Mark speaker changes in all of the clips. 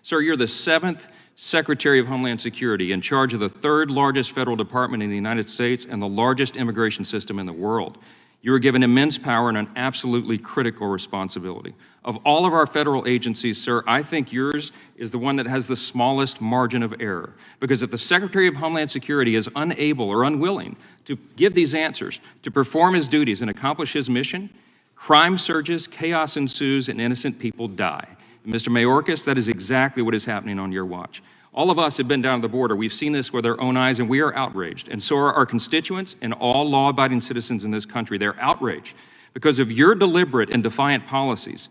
Speaker 1: Sir, you're the 7th Secretary of Homeland Security in charge of the 3rd largest federal department in the United States and the largest immigration system in the world. You were given immense power and an absolutely critical responsibility. Of all of our federal agencies, sir, I think yours is the one that has the smallest margin of error. Because if the Secretary of Homeland Security is unable or unwilling to give these answers, to perform his duties and accomplish his mission, crime surges, chaos ensues, and innocent people die. And Mr. Mayorkas, that is exactly what is happening on your watch. All of us have been down to the border. We've seen this with our own eyes, and we are outraged. And so are our constituents and all law-abiding citizens in this country. They're outraged because of your deliberate and defiant policies.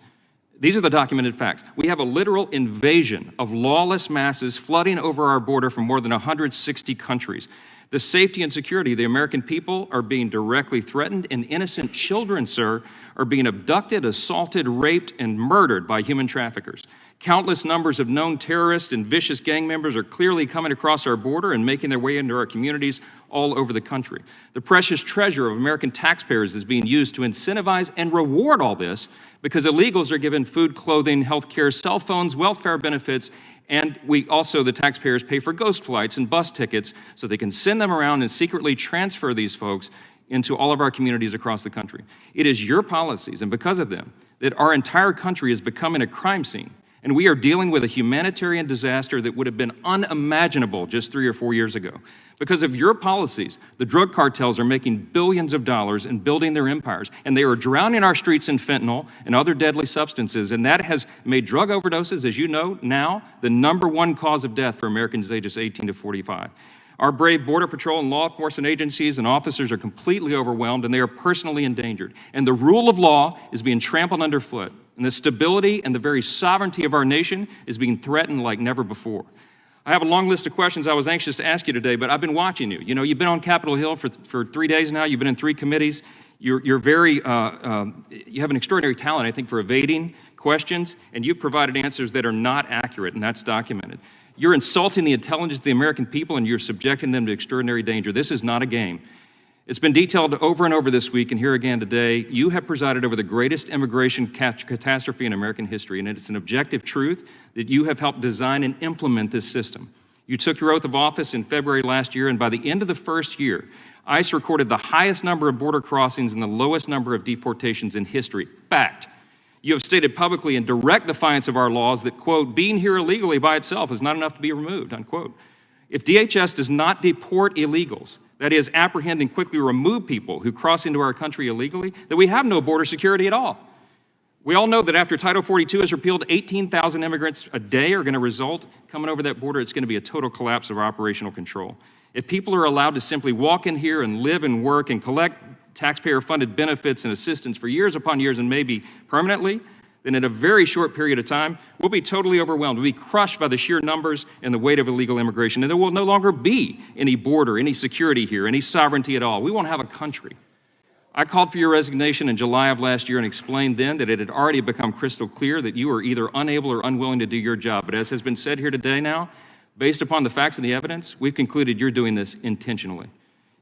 Speaker 1: These are the documented facts. We have a literal invasion of lawless masses flooding over our border from more than 160 countries. The safety and security of the American people are being directly threatened, and innocent children, sir, are being abducted, assaulted, raped, and murdered by human traffickers. Countless numbers of known terrorists and vicious gang members are clearly coming across our border and making their way into our communities all over the country. The precious treasure of American taxpayers is being used to incentivize and reward all this because illegals are given food, clothing, health care, cell phones, welfare benefits, and we also, the taxpayers, pay for ghost flights and bus tickets so they can send them around and secretly transfer these folks into all of our communities across the country. It is your policies, and because of them, that our entire country is becoming a crime scene. And we are dealing with a humanitarian disaster that would have been unimaginable just 3 or 4 years ago. Because of your policies, the drug cartels are making billions of dollars and building their empires, and they are drowning our streets in fentanyl and other deadly substances, and that has made drug overdoses, as you know now, the #1 cause of death for Americans ages 18 to 45. Our brave Border Patrol and law enforcement agencies and officers are completely overwhelmed, and they are personally endangered. And the rule of law is being trampled underfoot, and the stability and the very sovereignty of our nation is being threatened like never before. I have a long list of questions I was anxious to ask you today, but I've been watching you. You know, you've been on Capitol Hill for 3 days now. You've been in 3 committees. You have an extraordinary talent, I think, for evading questions, and you've provided answers that are not accurate, and that's documented. You're insulting the intelligence of the American people, and you're subjecting them to extraordinary danger. This is not a game. It's been detailed over and over this week, and here again today. You have presided over the greatest immigration catastrophe in American history, and it's an objective truth that you have helped design and implement this system. You took your oath of office in February last year, and by the end of the first year, ICE recorded the highest number of border crossings and the lowest number of deportations in history. Fact. You have stated publicly in direct defiance of our laws that, quote, being here illegally by itself is not enough to be removed, unquote. If DHS does not deport illegals, that is, apprehend and quickly remove people who cross into our country illegally, then we have no border security at all. We all know that after Title 42 is repealed, 18,000 immigrants a day are going to result coming over that border. It's going to be a total collapse of our operational control. If people are allowed to simply walk in here and live and work and collect taxpayer-funded benefits and assistance for years upon years and maybe permanently, then in a very short period of time, we'll be totally overwhelmed. We'll be crushed by the sheer numbers and the weight of illegal immigration, and there will no longer be any border, any security here, any sovereignty at all. We won't have a country. I called for your resignation in July of last year and explained then that it had already become crystal clear that you were either unable or unwilling to do your job. But as has been said here today now, based upon the facts and the evidence, we've concluded you're doing this intentionally.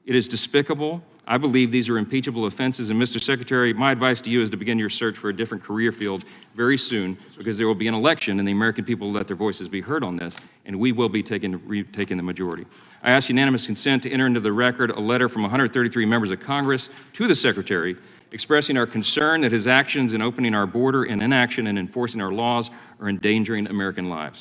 Speaker 1: It is despicable. I believe these are impeachable offenses, and Mr. Secretary, my advice to you is to begin your search for a different career field very soon, because there will be an election and the American people will let their voices be heard on this, and we will be taking the majority. I ask unanimous consent to enter into the record a letter from 133 members of Congress to the Secretary expressing our concern that his actions in opening our border and inaction in enforcing our laws are endangering American lives.